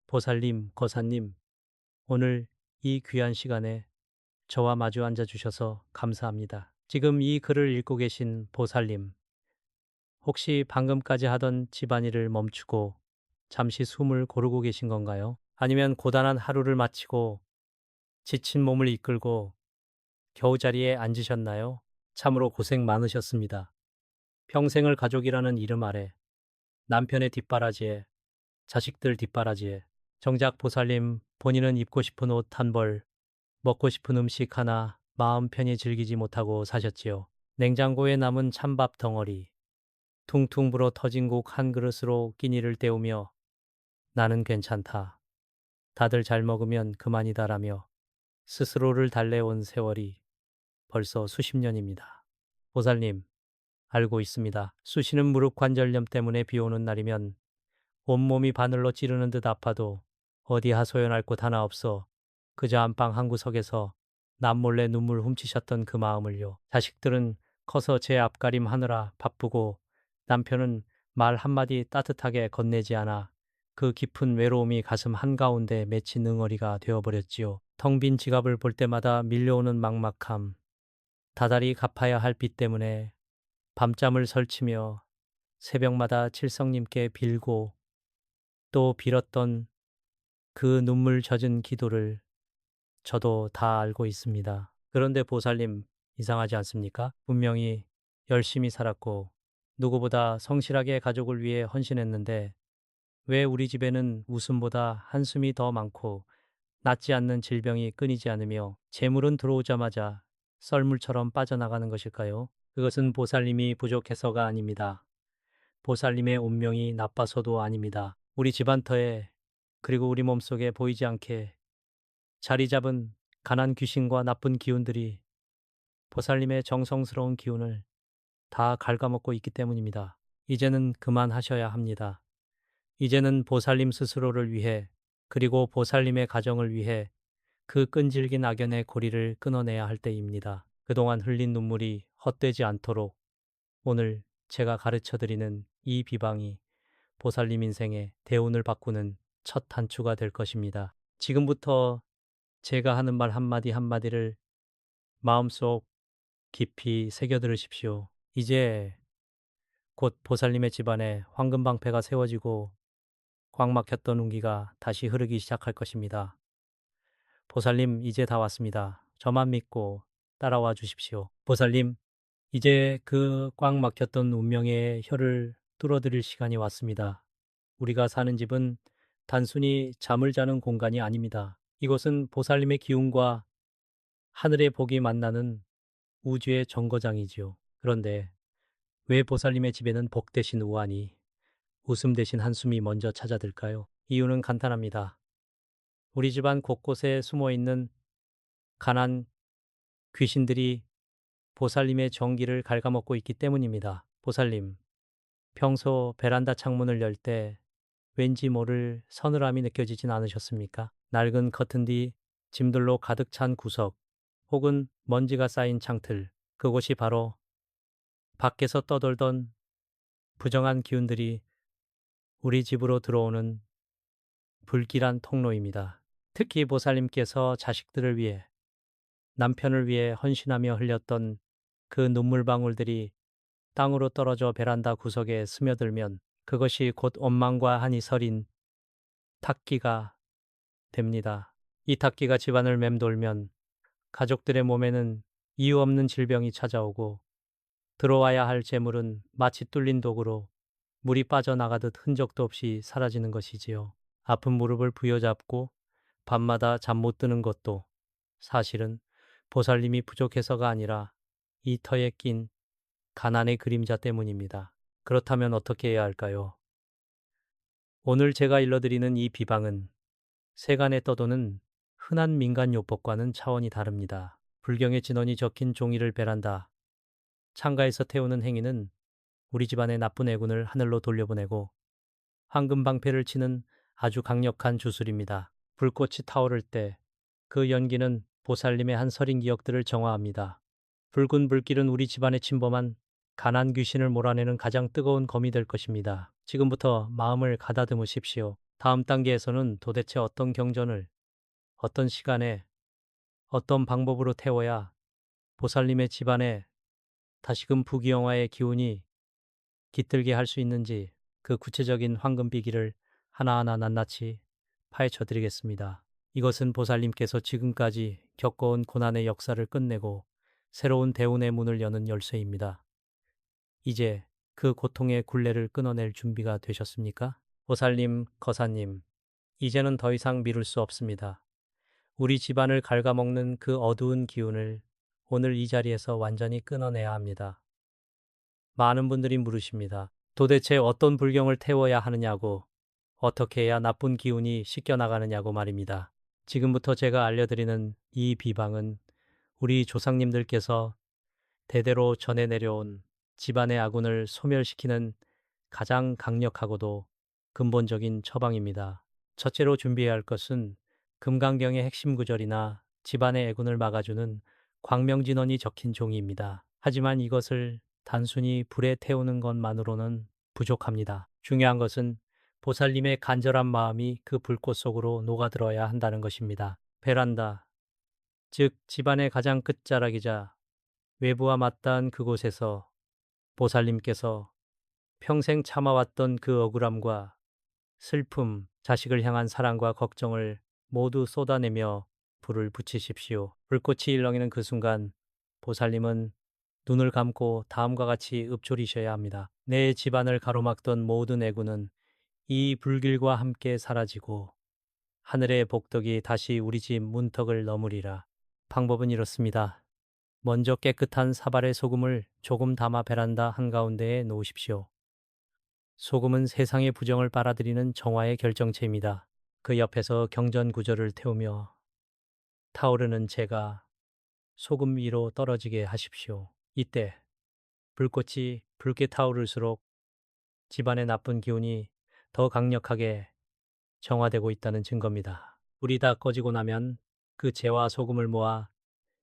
보살님, 거사님, 오늘 이 귀한 시간에 저와 마주 앉아 주셔서 감사합니다. 지금 이 글을 읽고 계신 보살님, 혹시 방금까지 하던 집안일을 멈추고 잠시 숨을 고르고 계신 건가요? 아니면 고단한 하루를 마치고 지친 몸을 이끌고 겨우 자리에 앉으셨나요? 참으로 고생 많으셨습니다. 평생을 가족이라는 이름 아래, 남편의 뒷바라지에, 자식들 뒷바라지에, 정작 보살님 본인은 입고 싶은 옷 한 벌, 먹고 싶은 음식 하나 마음 편히 즐기지 못하고 사셨지요. 냉장고에 남은 찬밥 덩어리, 퉁퉁 불어 터진 국 한 그릇으로 끼니를 때우며 나는 괜찮다. 다들 잘 먹으면 그만이다라며 스스로를 달래온 세월이 벌써 수십 년입니다. 보살님, 알고 있습니다. 쑤시는 무릎 관절염 때문에 비 오는 날이면 온몸이 바늘로 찌르는 듯 아파도 어디 하소연할 곳 하나 없어 그저 안방 한 구석에서 남몰래 눈물 훔치셨던 그 마음을요. 자식들은 커서 제 앞가림 하느라 바쁘고 남편은 말 한마디 따뜻하게 건네지 않아 그 깊은 외로움이 가슴 한가운데 맺힌 응어리가 되어버렸지요. 텅 빈 지갑을 볼 때마다 밀려오는 막막함, 다달이 갚아야 할 빚 때문에 밤잠을 설치며 새벽마다 칠성님께 빌고 또 빌었던 그 눈물 젖은 기도를 저도 다 알고 있습니다. 그런데 보살님, 이상하지 않습니까? 분명히 열심히 살았고 누구보다 성실하게 가족을 위해 헌신했는데 왜 우리 집에는 웃음보다 한숨이 더 많고 낫지 않는 질병이 끊이지 않으며 재물은 들어오자마자 썰물처럼 빠져나가는 것일까요? 그것은 보살님이 부족해서가 아닙니다. 보살님의 운명이 나빠서도 아닙니다. 우리 집안터에 그리고 우리 몸속에 보이지 않게 자리 잡은 가난 귀신과 나쁜 기운들이 보살님의 정성스러운 기운을 다 갉아먹고 있기 때문입니다. 이제는 그만하셔야 합니다. 이제는 보살님 스스로를 위해 그리고 보살님의 가정을 위해 그 끈질긴 악연의 고리를 끊어내야 할 때입니다. 그동안 흘린 눈물이 헛되지 않도록 오늘 제가 가르쳐드리는 이 비방이 보살님 인생의 대운을 바꾸는 첫 단추가 될 것입니다. 지금부터 제가 하는 말 한마디 한마디를 마음속 깊이 새겨 들으십시오. 이제 곧 보살님의 집안에 황금방패가 세워지고 꽉 막혔던 운기가 다시 흐르기 시작할 것입니다. 보살님, 이제 다 왔습니다. 저만 믿고 따라와 주십시오. 보살님, 이제 그 꽉 막혔던 운명의 혀를 뚫어드릴 시간이 왔습니다. 우리가 사는 집은 단순히 잠을 자는 공간이 아닙니다. 이곳은 보살님의 기운과 하늘의 복이 만나는 우주의 정거장이지요. 그런데 왜 보살님의 집에는 복 대신 우환이, 웃음 대신 한숨이 먼저 찾아들까요? 이유는 간단합니다. 우리 집안 곳곳에 숨어 있는 가난 귀신들이 보살님의 정기를 갉아먹고 있기 때문입니다. 보살님, 평소 베란다 창문을 열 때 왠지 모를 서늘함이 느껴지진 않으셨습니까? 낡은 커튼 뒤 짐들로 가득 찬 구석 혹은 먼지가 쌓인 창틀, 그곳이 바로 밖에서 떠돌던 부정한 기운들이 우리 집으로 들어오는 불길한 통로입니다. 특히 보살님께서 자식들을 위해 남편을 위해 헌신하며 흘렸던 그 눈물방울들이 땅으로 떨어져 베란다 구석에 스며들면 그것이 곧 원망과 한이 서린 탁기가 됩니다. 이 탁기가 집안을 맴돌면 가족들의 몸에는 이유 없는 질병이 찾아오고 들어와야 할 재물은 마치 뚫린 독으로 물이 빠져나가듯 흔적도 없이 사라지는 것이지요. 아픈 무릎을 부여잡고 밤마다 잠 못 드는 것도 사실은 보살님이 부족해서가 아니라 이 터에 낀 가난의 그림자 때문입니다. 그렇다면 어떻게 해야 할까요? 오늘 제가 일러드리는 이 비방은 세간에 떠도는 흔한 민간요법과는 차원이 다릅니다. 불경의 진언이 적힌 종이를 베란다 창가에서 태우는 행위는 우리 집안의 나쁜 애군을 하늘로 돌려보내고 황금방패를 치는 아주 강력한 주술입니다. 불꽃이 타오를 때 그 연기는 보살님의 한 서린 기억들을 정화합니다. 붉은 불길은 우리 집안에 침범한 가난 귀신을 몰아내는 가장 뜨거운 검이 될 것입니다. 지금부터 마음을 가다듬으십시오. 다음 단계에서는 도대체 어떤 경전을, 어떤 시간에, 어떤 방법으로 태워야 보살님의 집안에 다시금 부귀영화의 기운이 깃들게 할 수 있는지 그 구체적인 황금비기를 하나하나 낱낱이 파헤쳐 드리겠습니다. 이것은 보살님께서 지금까지 겪어온 고난의 역사를 끝내고 새로운 대운의 문을 여는 열쇠입니다. 이제 그 고통의 굴레를 끊어낼 준비가 되셨습니까? 보살님, 거사님, 이제는 더 이상 미룰 수 없습니다. 우리 집안을 갉아먹는 그 어두운 기운을 오늘 이 자리에서 완전히 끊어내야 합니다. 많은 분들이 물으십니다. 도대체 어떤 불경을 태워야 하느냐고, 어떻게 해야 나쁜 기운이 씻겨나가느냐고 말입니다. 지금부터 제가 알려드리는 이 비방은 우리 조상님들께서 대대로 전해 내려온 집안의 아군을 소멸시키는 가장 강력하고도 근본적인 처방입니다. 첫째로 준비해야 할 것은 금강경의 핵심 구절이나 집안의 애군을 막아주는 광명진언이 적힌 종이입니다. 하지만 이것을 단순히 불에 태우는 것만으로는 부족합니다. 중요한 것은 보살님의 간절한 마음이 그 불꽃 속으로 녹아들어야 한다는 것입니다. 베란다, 즉 집안의 가장 끝자락이자 외부와 맞닿은 그곳에서 보살님께서 평생 참아왔던 그 억울함과 슬픔, 자식을 향한 사랑과 걱정을 모두 쏟아내며 불을 붙이십시오. 불꽃이 일렁이는 그 순간 보살님은 눈을 감고 다음과 같이 읊조리셔야 합니다. 내 집안을 가로막던 모든 애구는 이 불길과 함께 사라지고 하늘의 복덕이 다시 우리 집 문턱을 넘으리라. 방법은 이렇습니다. 먼저 깨끗한 사발의 소금을 조금 담아 베란다 한가운데에 놓으십시오. 소금은 세상의 부정을 빨아들이는 정화의 결정체입니다. 그 옆에서 경전 구절을 태우며 타오르는 재가 소금 위로 떨어지게 하십시오. 이때 불꽃이 붉게 타오를수록 집안의 나쁜 기운이 더 강력하게 정화되고 있다는 증거입니다. 불이 다 꺼지고 나면 그 재와 소금을 모아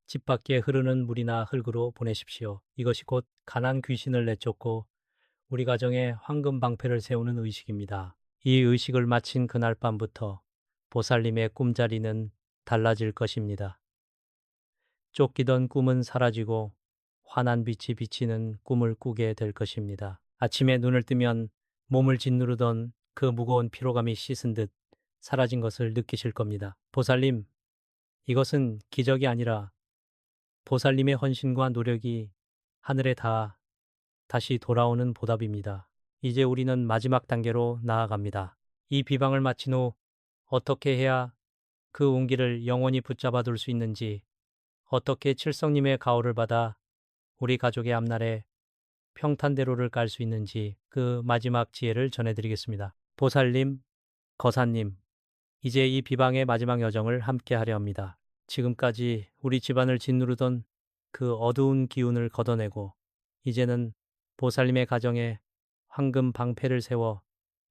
집 밖에 흐르는 물이나 흙으로 보내십시오. 이것이 곧 가난 귀신을 내쫓고 우리 가정에 황금 방패를 세우는 의식입니다. 이 의식을 마친 그날 밤부터 보살님의 꿈자리는 달라질 것입니다. 쫓기던 꿈은 사라지고 환한 빛이 비치는 꿈을 꾸게 될 것입니다. 아침에 눈을 뜨면 몸을 짓누르던 그 무거운 피로감이 씻은 듯 사라진 것을 느끼실 겁니다. 보살님, 이것은 기적이 아니라 보살님의 헌신과 노력이 하늘에 닿아 다시 돌아오는 보답입니다. 이제 우리는 마지막 단계로 나아갑니다. 이 비방을 마친 후 어떻게 해야 그 운기를 영원히 붙잡아 둘 수 있는지, 어떻게 칠성님의 가호를 받아 우리 가족의 앞날에 평탄대로를 깔 수 있는지 그 마지막 지혜를 전해드리겠습니다. 보살님, 거사님, 이제 이 비방의 마지막 여정을 함께 하려 합니다. 지금까지 우리 집안을 짓누르던 그 어두운 기운을 걷어내고 이제는 보살님의 가정에 황금 방패를 세워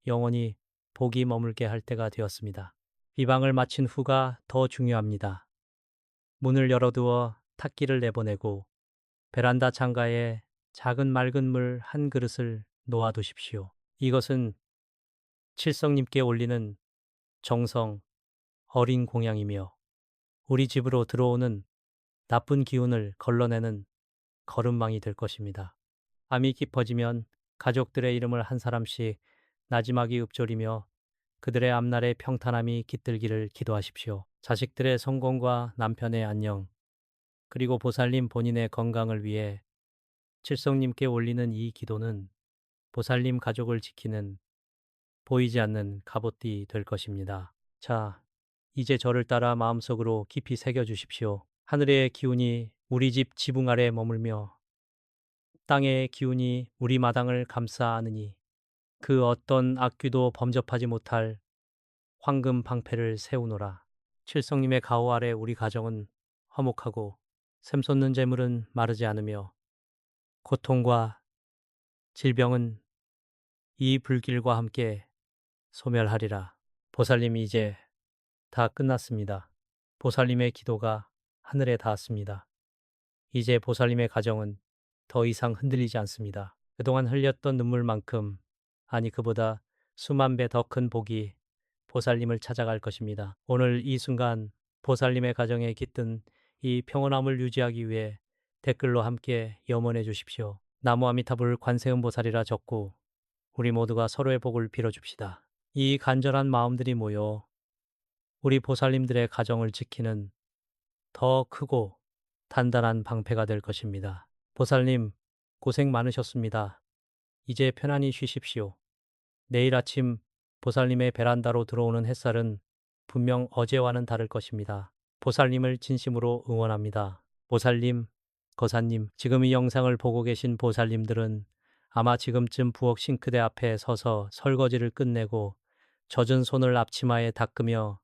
영원히 복이 머물게 할 때가 되었습니다. 비방을 마친 후가 더 중요합니다. 문을 열어두어 탁기를 내보내고 베란다 창가에 작은 맑은 물 한 그릇을 놓아두십시오. 이것은 칠성님께 올리는 정성, 어린 공양이며 우리 집으로 들어오는 나쁜 기운을 걸러내는 걸음망이 될 것입니다. 밤이 깊어지면 가족들의 이름을 한 사람씩 나지막이 읊조리며 그들의 앞날의 평탄함이 깃들기를 기도하십시오. 자식들의 성공과 남편의 안녕, 그리고 보살님 본인의 건강을 위해 칠성님께 올리는 이 기도는 보살님 가족을 지키는 보이지 않는 갑옷띠 될 것입니다. 자, 이제 저를 따라 마음속으로 깊이 새겨주십시오. 하늘의 기운이 우리 집 지붕 아래 머물며 땅의 기운이 우리 마당을 감싸 안으니 그 어떤 악귀도 범접하지 못할 황금 방패를 세우노라. 칠성님의 가호 아래 우리 가정은 화목하고 샘솟는 재물은 마르지 않으며 고통과 질병은 이 불길과 함께 소멸하리라. 보살님이 이제 다 끝났습니다. 보살님의 기도가 하늘에 닿았습니다. 이제 보살님의 가정은 더 이상 흔들리지 않습니다. 그동안 흘렸던 눈물만큼, 아니 그보다 수만 배 더 큰 복이 보살님을 찾아갈 것입니다. 오늘 이 순간 보살님의 가정에 깃든 이 평온함을 유지하기 위해 댓글로 함께 염원해 주십시오. 나무 아미타불 관세음 보살이라 적고 우리 모두가 서로의 복을 빌어줍시다. 이 간절한 마음들이 모여 우리 보살님들의 가정을 지키는 더 크고 단단한 방패가 될 것입니다. 보살님, 고생 많으셨습니다. 이제 편안히 쉬십시오. 내일 아침 보살님의 베란다로 들어오는 햇살은 분명 어제와는 다를 것입니다. 보살님을 진심으로 응원합니다. 보살님, 거사님, 지금 이 영상을 보고 계신 보살님들은 아마 지금쯤 부엌 싱크대 앞에 서서 설거지를 끝내고 젖은 손을 앞치마에 닦으며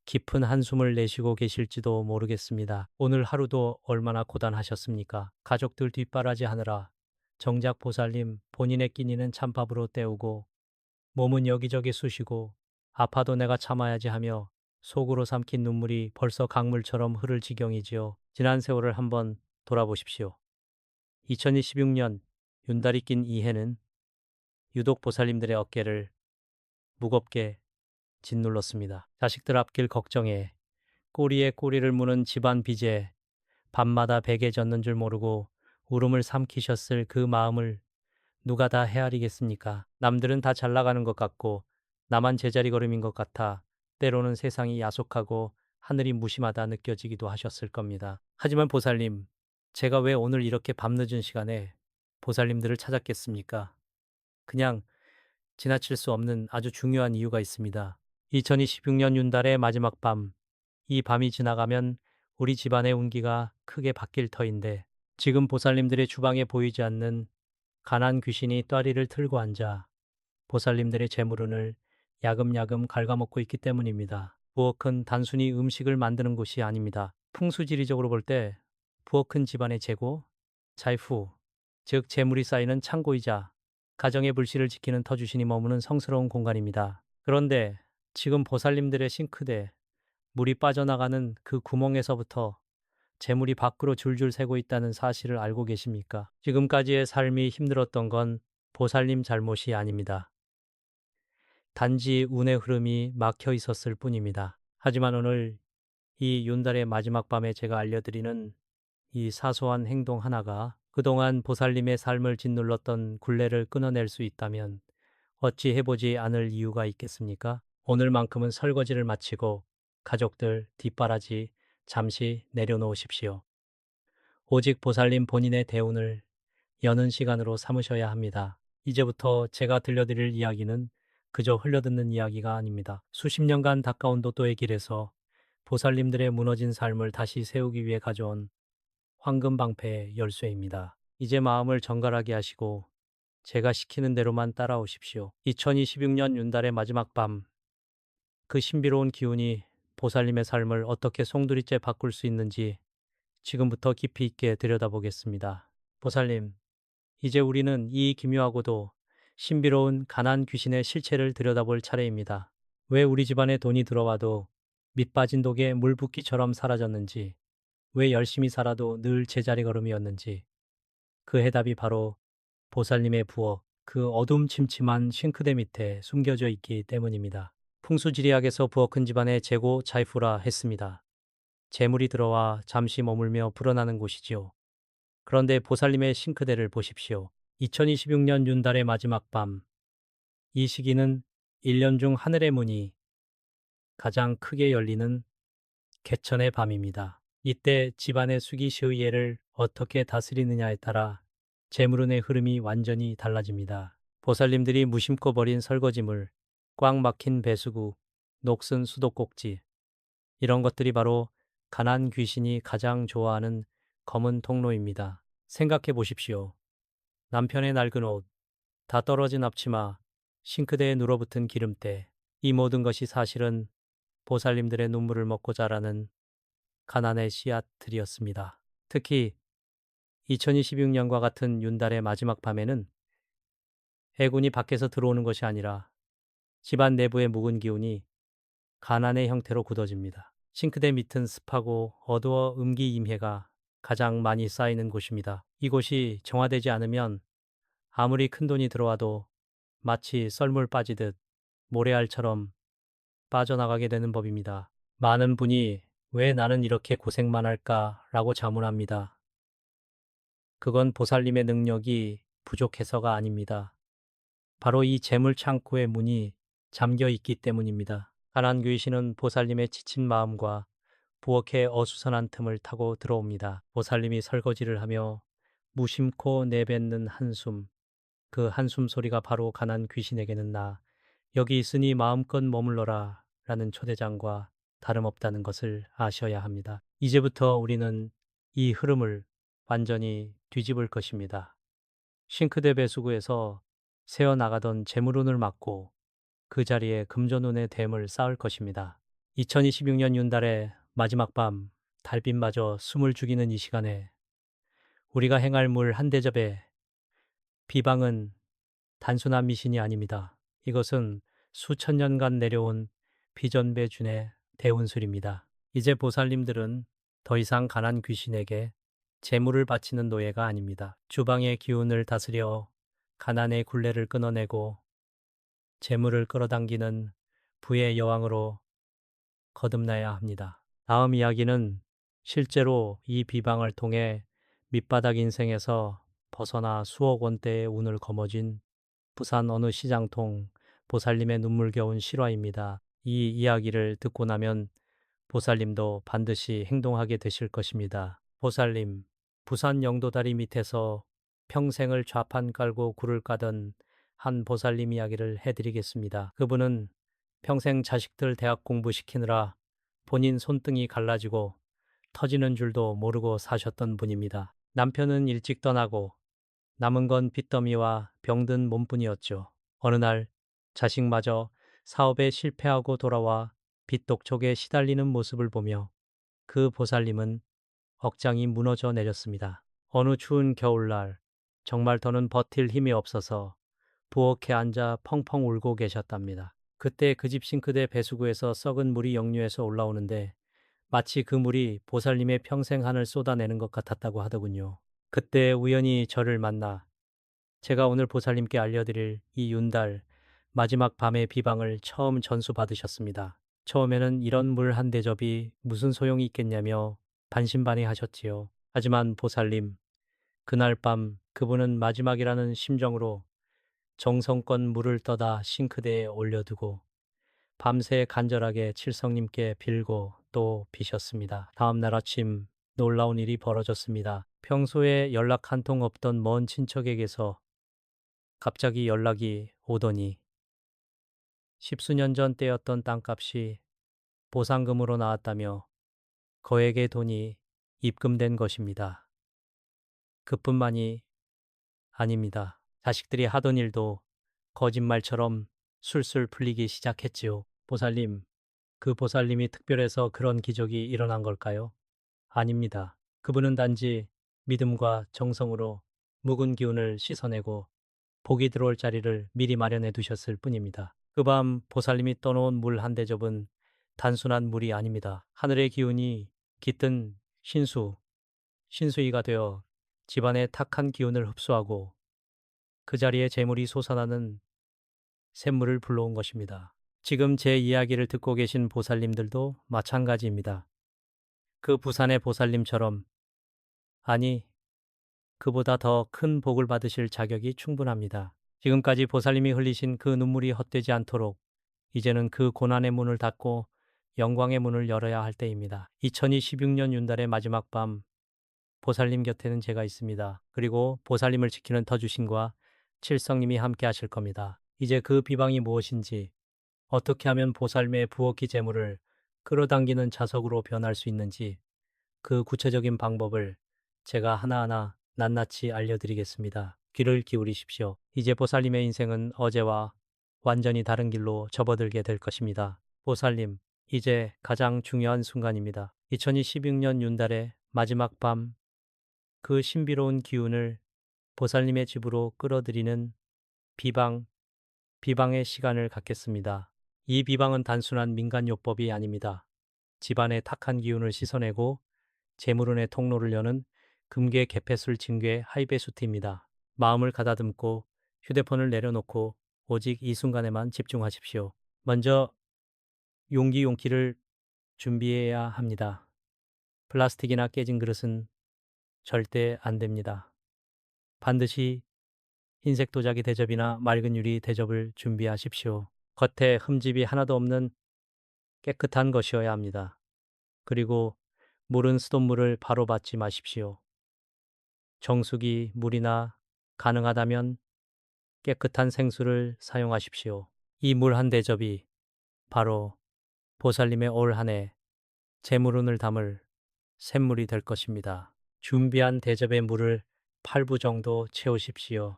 깊은 한숨을 내쉬고 계실지도 모르겠습니다. 오늘 하루도 얼마나 고단하셨습니까? 가족들 뒷바라지 하느라 정작 보살님 본인의 끼니는 찬밥으로 때우고 몸은 여기저기 쑤시고 아파도 내가 참아야지 하며 속으로 삼킨 눈물이 벌써 강물처럼 흐를 지경이지요. 지난 세월을 한번 돌아보십시오. 2026년 윤달이 낀 이 해는 유독 보살님들의 어깨를 무겁게 짓눌렀습니다. 자식들 앞길 걱정에 꼬리에 꼬리를 무는 집안 빚에 밤마다 베개 젖는 줄 모르고 울음을 삼키셨을 그 마음을 누가 다 헤아리겠습니까? 남들은 다 잘 나가는 것 같고 나만 제자리 걸음인 것 같아 때로는 세상이 야속하고 하늘이 무심하다 느껴지기도 하셨을 겁니다. 하지만 보살님, 제가 왜 오늘 이렇게 밤늦은 시간에 보살님들을 찾았겠습니까? 그냥 지나칠 수 없는 아주 중요한 이유가 있습니다. 2026년 윤달의 마지막 밤, 이 밤이 지나가면 우리 집안의 운기가 크게 바뀔 터인데 지금 보살님들의 주방에 보이지 않는 가난 귀신이 또아리를 틀고 앉아 보살님들의 재물운을 야금야금 갉아먹고 있기 때문입니다. 부엌은 단순히 음식을 만드는 곳이 아닙니다. 풍수지리적으로 볼 때 부엌은 집안의 재고,財富, 즉 재물이 쌓이는 창고이자 가정의 불씨를 지키는 터주신이 머무는 성스러운 공간입니다. 그런데 지금 보살님들의 싱크대, 물이 빠져나가는 그 구멍에서부터 재물이 밖으로 줄줄 새고 있다는 사실을 알고 계십니까? 지금까지의 삶이 힘들었던 건 보살님 잘못이 아닙니다. 단지 운의 흐름이 막혀 있었을 뿐입니다. 하지만 오늘 이 윤달의 마지막 밤에 제가 알려드리는 이 사소한 행동 하나가 그동안 보살님의 삶을 짓눌렀던 굴레를 끊어낼 수 있다면 어찌 해보지 않을 이유가 있겠습니까? 오늘만큼은 설거지를 마치고 가족들 뒷바라지 잠시 내려놓으십시오. 오직 보살님 본인의 대운을 여는 시간으로 삼으셔야 합니다. 이제부터 제가 들려드릴 이야기는 그저 흘려듣는 이야기가 아닙니다. 수십 년간 닦아온 도토의 길에서 보살님들의 무너진 삶을 다시 세우기 위해 가져온 황금방패의 열쇠입니다. 이제 마음을 정갈하게 하시고 제가 시키는 대로만 따라오십시오. 2026년 윤달의 마지막 밤, 그 신비로운 기운이 보살님의 삶을 어떻게 송두리째 바꿀 수 있는지 지금부터 깊이 있게 들여다보겠습니다. 보살님, 이제 우리는 이 기묘하고도 신비로운 가난 귀신의 실체를 들여다볼 차례입니다. 왜 우리 집안에 돈이 들어와도 밑 빠진 독에 물 붓기처럼 사라졌는지, 왜 열심히 살아도 늘 제자리 걸음이었는지, 그 해답이 바로 보살님의 부엌, 그 어둠침침한 싱크대 밑에 숨겨져 있기 때문입니다. 풍수지리학에서 부엌은 집안의 재고 자이프라 했습니다. 재물이 들어와 잠시 머물며 불어나는 곳이지요. 그런데 보살님의 싱크대를 보십시오. 2026년 윤달의 마지막 밤. 이 시기는 1년 중 하늘의 문이 가장 크게 열리는 개천의 밤입니다. 이때 집안의 수기시의예를 어떻게 다스리느냐에 따라 재물운의 흐름이 완전히 달라집니다. 보살님들이 무심코 버린 설거지물, 꽉 막힌 배수구, 녹슨 수도꼭지, 이런 것들이 바로 가난 귀신이 가장 좋아하는 검은 통로입니다. 생각해 보십시오. 남편의 낡은 옷, 다 떨어진 앞치마, 싱크대에 눌어붙은 기름때, 이 모든 것이 사실은 보살님들의 눈물을 먹고 자라는 가난의 씨앗들이었습니다. 특히 2026년과 같은 윤달의 마지막 밤에는 해군이 밖에서 들어오는 것이 아니라 집안 내부의 묵은 기운이 가난의 형태로 굳어집니다. 싱크대 밑은 습하고 어두워 음기임해가 가장 많이 쌓이는 곳입니다. 이곳이 정화되지 않으면 아무리 큰 돈이 들어와도 마치 썰물 빠지듯 모래알처럼 빠져나가게 되는 법입니다. 많은 분이 왜 나는 이렇게 고생만 할까라고 자문합니다. 그건 보살님의 능력이 부족해서가 아닙니다. 바로 이 재물 창고의 문이 잠겨 있기 때문입니다. 가난 귀신은 보살님의 지친 마음과 부엌의 어수선한 틈을 타고 들어옵니다. 보살님이 설거지를 하며 무심코 내뱉는 한숨, 그 한숨 소리가 바로 가난 귀신에게는 나 여기 있으니 마음껏 머물러라 라는 초대장과 다름없다는 것을 아셔야 합니다. 이제부터 우리는 이 흐름을 완전히 뒤집을 것입니다. 싱크대 배수구에서 새어나가던 재물운을 막고 그 자리에 금전운의 댐을 쌓을 것입니다. 2026년 윤달의 마지막 밤, 달빛마저 숨을 죽이는 이 시간에 우리가 행할 물 한 대접에 비방은 단순한 미신이 아닙니다. 이것은 수천 년간 내려온 비전배준의 대운술입니다. 이제 보살님들은 더 이상 가난 귀신에게 재물을 바치는 노예가 아닙니다. 주방의 기운을 다스려 가난의 굴레를 끊어내고 재물을 끌어당기는 부의 여왕으로 거듭나야 합니다. 다음 이야기는 실제로 이 비방을 통해 밑바닥 인생에서 벗어나 수억 원대의 운을 거머쥔 부산 어느 시장통 보살님의 눈물겨운 실화입니다. 이 이야기를 듣고 나면 보살님도 반드시 행동하게 되실 것입니다. 보살님, 부산 영도다리 밑에서 평생을 좌판 깔고 굴을 까던 한 보살님 이야기를 해드리겠습니다. 그분은 평생 자식들 대학 공부시키느라 본인 손등이 갈라지고 터지는 줄도 모르고 사셨던 분입니다. 남편은 일찍 떠나고 남은 건 빚더미와 병든 몸뿐이었죠. 어느 날 자식마저 사업에 실패하고 돌아와 빚독촉에 시달리는 모습을 보며 그 보살님은 억장이 무너져 내렸습니다. 어느 추운 겨울날 정말 더는 버틸 힘이 없어서 부엌에 앉아 펑펑 울고 계셨답니다. 그때 그 집 싱크대 배수구에서 썩은 물이 역류해서 올라오는데 마치 그 물이 보살님의 평생 한을 쏟아내는 것 같았다고 하더군요. 그때 우연히 저를 만나 제가 오늘 보살님께 알려드릴 이 윤달 마지막 밤의 비방을 처음 전수받으셨습니다. 처음에는 이런 물 한 대접이 무슨 소용이 있겠냐며 반신반의하셨지요. 하지만 보살님, 그날 밤 그분은 마지막이라는 심정으로 정성껏 물을 떠다 싱크대에 올려두고 밤새 간절하게 칠성님께 빌고 또 비셨습니다. 다음 날 아침 놀라운 일이 벌어졌습니다. 평소에 연락 한 통 없던 먼 친척에게서 갑자기 연락이 오더니 십수년 전 떼었던 땅값이 보상금으로 나왔다며 거액의 돈이 입금된 것입니다. 그뿐만이 아닙니다. 자식들이 하던 일도 거짓말처럼 술술 풀리기 시작했지요. 보살님, 그 보살님이 특별해서 그런 기적이 일어난 걸까요? 아닙니다. 그분은 단지 믿음과 정성으로 묵은 기운을 씻어내고 복이 들어올 자리를 미리 마련해 두셨을 뿐입니다. 그 밤 보살님이 떠놓은 물 한 대접은 단순한 물이 아닙니다. 하늘의 기운이 깃든 신수이가 되어 집안의 탁한 기운을 흡수하고 그 자리에 재물이 솟아나는 샘물을 불러온 것입니다. 지금 제 이야기를 듣고 계신 보살님들도 마찬가지입니다. 그 부산의 보살님처럼, 아니, 그보다 더 큰 복을 받으실 자격이 충분합니다. 지금까지 보살님이 흘리신 그 눈물이 헛되지 않도록 이제는 그 고난의 문을 닫고 영광의 문을 열어야 할 때입니다. 2026년 윤달의 마지막 밤, 보살님 곁에는 제가 있습니다. 그리고 보살님을 지키는 터주신과 칠성님이 함께 하실 겁니다. 이제 그 비방이 무엇인지, 어떻게 하면 보살님의 부엌기 재물을 끌어당기는 자석으로 변할 수 있는지 그 구체적인 방법을 제가 하나하나 낱낱이 알려드리겠습니다. 귀를 기울이십시오. 이제 보살님의 인생은 어제와 완전히 다른 길로 접어들게 될 것입니다. 보살님, 이제 가장 중요한 순간입니다. 2026년 윤달의 마지막 밤, 그 신비로운 기운을 보살님의 집으로 끌어들이는 비방의 시간을 갖겠습니다. 이 비방은 단순한 민간요법이 아닙니다. 집안의 탁한 기운을 씻어내고 재물운의 통로를 여는 금괴 개폐술 징괴 하이베수트입니다. 마음을 가다듬고 휴대폰을 내려놓고 오직 이 순간에만 집중하십시오. 먼저 용기를 준비해야 합니다. 플라스틱이나 깨진 그릇은 절대 안 됩니다. 반드시 흰색 도자기 대접이나 맑은 유리 대접을 준비하십시오. 겉에 흠집이 하나도 없는 깨끗한 것이어야 합니다. 그리고 물은 수돗물을 바로 받지 마십시오. 정수기 물이나 가능하다면 깨끗한 생수를 사용하십시오. 이 물 한 대접이 바로 보살님의 올 한 해 재물운을 담을 샘물이 될 것입니다. 준비한 대접의 물을 8부 정도 채우십시오.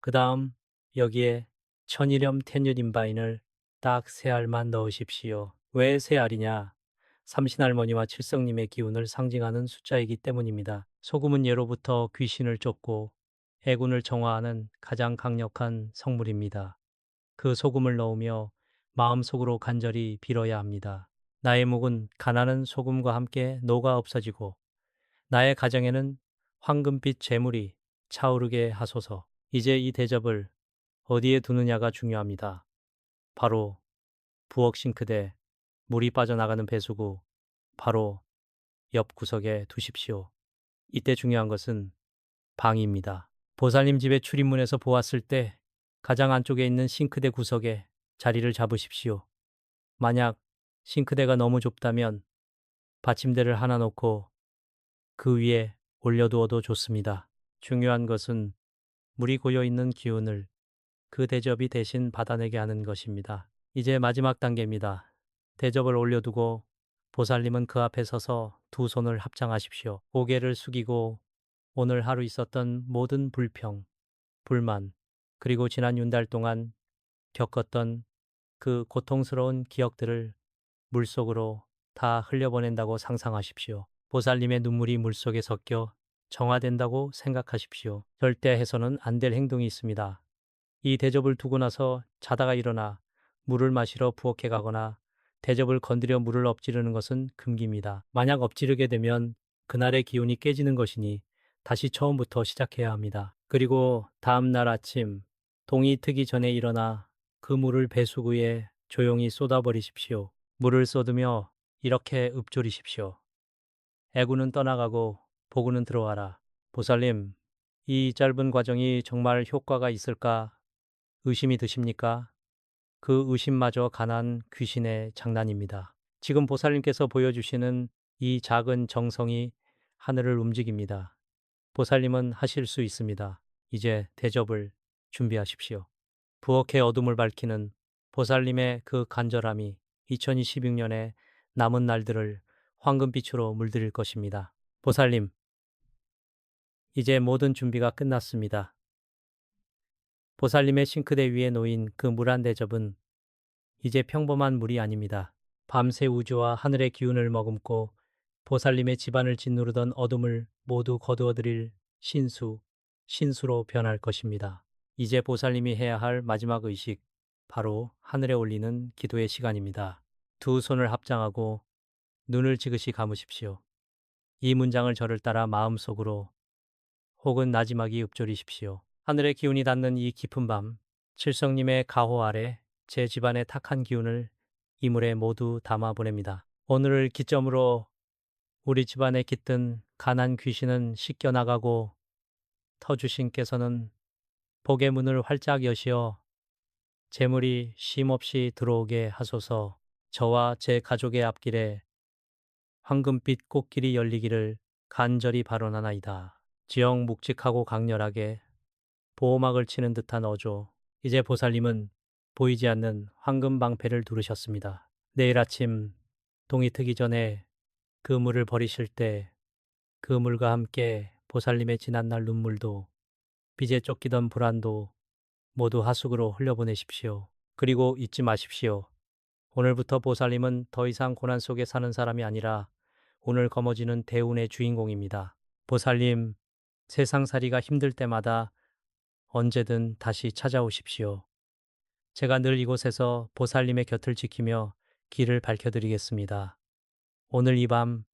그 다음 여기에 천일염 텐유림바인을 딱 3알만 넣으십시오. 왜 3알이냐? 삼신할머니와 칠성님의 기운을 상징하는 숫자이기 때문입니다. 소금은 예로부터 귀신을 쫓고 애군을 정화하는 가장 강력한 성물입니다. 그 소금을 넣으며 마음속으로 간절히 빌어야 합니다. 나의 묵은 가난은 소금과 함께 녹아 없어지고 나의 가정에는 황금빛 재물이 차오르게 하소서. 이제 이 대접을 어디에 두느냐가 중요합니다. 바로 부엌 싱크대, 물이 빠져나가는 배수구, 바로 옆 구석에 두십시오. 이때 중요한 것은 방입니다. 보살님 집의 출입문에서 보았을 때 가장 안쪽에 있는 싱크대 구석에 자리를 잡으십시오. 만약 싱크대가 너무 좁다면 받침대를 하나 놓고 그 위에 올려두어도 좋습니다. 중요한 것은 물이 고여있는 기운을 그 대접이 대신 받아내게 하는 것입니다. 이제 마지막 단계입니다. 대접을 올려두고 보살님은 그 앞에 서서 두 손을 합장하십시오. 고개를 숙이고 오늘 하루 있었던 모든 불평, 불만, 그리고 지난 윤달 동안 겪었던 그 고통스러운 기억들을 물속으로 다 흘려보낸다고 상상하십시오. 보살님의 눈물이 물속에 섞여 정화된다고 생각하십시오. 절대 해서는 안 될 행동이 있습니다. 이 대접을 두고 나서 자다가 일어나 물을 마시러 부엌에 가거나 대접을 건드려 물을 엎지르는 것은 금기입니다. 만약 엎지르게 되면 그날의 기운이 깨지는 것이니 다시 처음부터 시작해야 합니다. 그리고 다음 날 아침 동이 트기 전에 일어나 그 물을 배수구에 조용히 쏟아버리십시오. 물을 쏟으며 이렇게 읊조리십시오. 애구는 떠나가고 보구는 들어와라. 보살님, 이 짧은 과정이 정말 효과가 있을까 의심이 드십니까? 그 의심마저 가난 귀신의 장난입니다. 지금 보살님께서 보여주시는 이 작은 정성이 하늘을 움직입니다. 보살님은 하실 수 있습니다. 이제 대접을 준비하십시오. 부엌의 어둠을 밝히는 보살님의 그 간절함이 2026년에 남은 날들을 황금빛으로 물들일 것입니다. 보살님, 이제 모든 준비가 끝났습니다. 보살님의 싱크대 위에 놓인 그 물 한 대접은 이제 평범한 물이 아닙니다. 밤새 우주와 하늘의 기운을 머금고 보살님의 집안을 짓누르던 어둠을 모두 거두어들일 신수로 변할 것입니다. 이제 보살님이 해야 할 마지막 의식, 바로 하늘에 올리는 기도의 시간입니다. 두 손을 합장하고 눈을 지그시 감으십시오. 이 문장을 저를 따라 마음속으로 혹은 나지막이 읊조리십시오. 하늘의 기운이 닿는 이 깊은 밤, 칠성님의 가호 아래 제 집안의 탁한 기운을 이 물에 모두 담아 보냅니다. 오늘을 기점으로 우리 집안에 깃든 가난 귀신은 씻겨나가고 터주신께서는 복의 문을 활짝 여시어 재물이 쉼없이 들어오게 하소서. 저와 제 가족의 앞길에 황금빛 꽃길이 열리기를 간절히 바라나이다. 지형 묵직하고 강렬하게 보호막을 치는 듯한 어조. 이제 보살님은 보이지 않는 황금 방패를 두르셨습니다. 내일 아침 동이 트기 전에 그 물을 버리실 때 그 물과 함께 보살님의 지난날 눈물도 빚에 쫓기던 불안도 모두 하숙으로 흘려보내십시오. 그리고 잊지 마십시오. 오늘부터 보살님은 더 이상 고난 속에 사는 사람이 아니라 오늘 거머쥐는 대운의 주인공입니다. 보살님, 세상살이가 힘들 때마다 언제든 다시 찾아오십시오. 제가 늘 이곳에서 보살님의 곁을 지키며 길을 밝혀드리겠습니다. 오늘 이 밤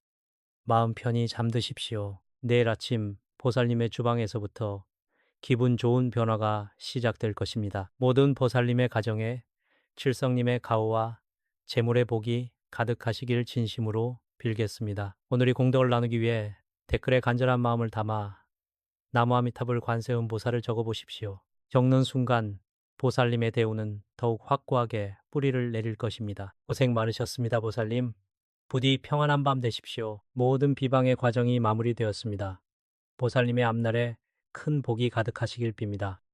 마음 편히 잠드십시오. 내일 아침 보살님의 주방에서부터 기분 좋은 변화가 시작될 것입니다. 모든 보살님의 가정에 칠성님의 가호와 재물의 복이 가득하시길 진심으로 빌겠습니다. 오늘 이 공덕을 나누기 위해 댓글에 간절한 마음을 담아 나무아미타불 관세음보살을 적어보십시오. 적는 순간 보살님의 대우는 더욱 확고하게 뿌리를 내릴 것입니다. 고생 많으셨습니다, 보살님. 부디 평안한 밤 되십시오. 모든 비방의 과정이 마무리되었습니다. 보살님의 앞날에 큰 복이 가득하시길 빕니다.